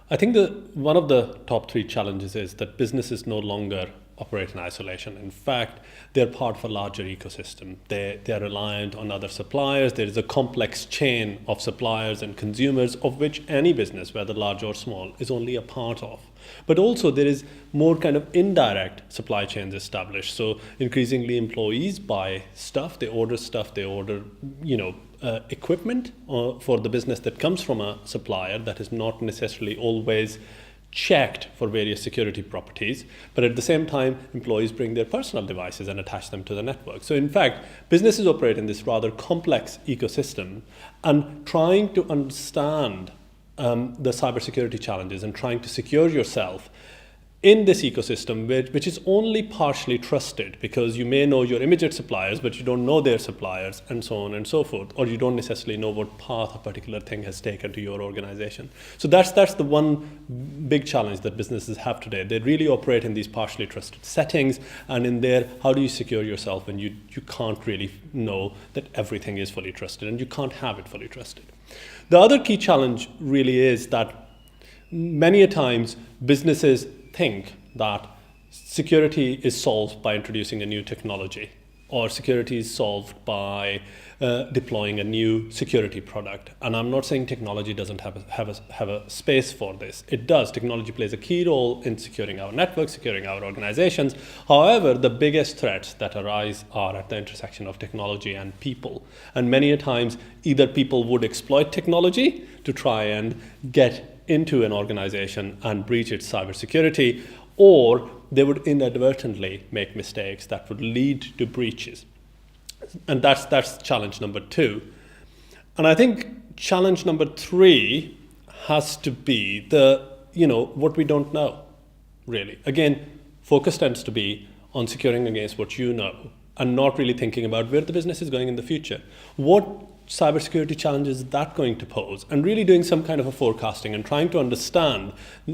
I think one of the top three challenges is that businesses no longer operate in isolation. In fact, they're part of a larger ecosystem. They're reliant on other suppliers. There is a complex chain of suppliers and consumers of which any business, whether large or small, is only a part of. But also there is more kind of indirect supply chains established. So increasingly employees buy stuff, they order equipment for the business that comes from a supplier that is not necessarily always checked for various security properties, but at the same time, employees bring their personal devices and attach them to the network. So in fact, businesses operate in this rather complex ecosystem, and trying to understand the cybersecurity challenges and trying to secure yourself in this ecosystem, which is only partially trusted, because you may know your immediate suppliers, but you don't know their suppliers, and so on and so forth, or you don't necessarily know what path a particular thing has taken to your organization. So that's the one big challenge that businesses have today. They really operate in these partially trusted settings, and in there, how do you secure yourself when you can't really know that everything is fully trusted, and you can't have it fully trusted. The other key challenge really is that many a times businesses think that security is solved by introducing a new technology, or security is solved by deploying a new security product. And I'm not saying technology doesn't have a space for this. It does. Technology plays a key role in securing our networks, securing our organizations. However, the biggest threats that arise are at the intersection of technology and people. And many a times, either people would exploit technology to try and get into an organization and breach its cybersecurity, or they would inadvertently make mistakes that would lead to breaches. And that's challenge number two. And I think challenge number three has to be what we don't know, really. Again, focus tends to be on securing against what you know, and not really thinking about where the business is going in the future. What cybersecurity challenges is that going to pose, and really doing some kind of a forecasting and trying to understand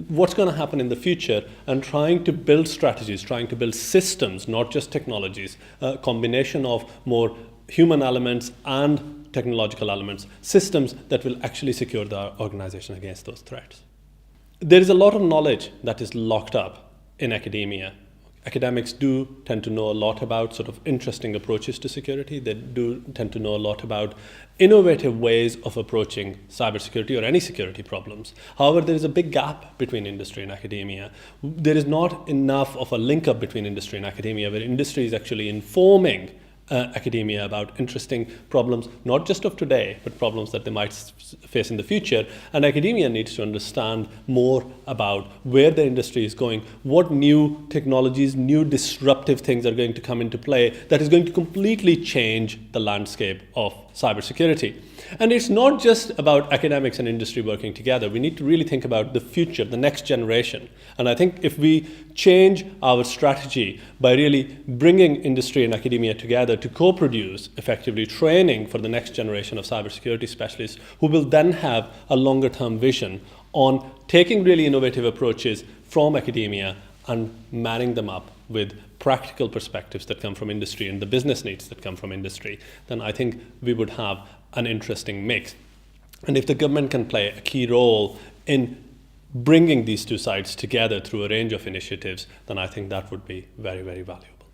what's going to happen in the future, and trying to build strategies, trying to build systems, not just technologies, a combination of more human elements and technological elements, systems that will actually secure the organization against those threats. There is a lot of knowledge that is locked up in academia. Academics do tend to know a lot about sort of interesting approaches to security. They do tend to know a lot about innovative ways of approaching cybersecurity or any security problems. However, there is a big gap between industry and academia. There is not enough of a link up between industry and academia, where industry is actually informing academia about interesting problems, not just of today, but problems that they might face in the future. And academia needs to understand more about where the industry is going, what new technologies, new disruptive things are going to come into play that is going to completely change the landscape of cybersecurity. And it's not just about academics and industry working together. We need to really think about the future, the next generation. And I think if we change our strategy by really bringing industry and academia together to co-produce effectively training for the next generation of cybersecurity specialists, who will then have a longer term vision on taking really innovative approaches from academia and marrying them up with practical perspectives that come from industry and the business needs that come from industry, then I think we would have an interesting mix. And if the government can play a key role in bringing these two sides together through a range of initiatives, then I think that would be very, very valuable.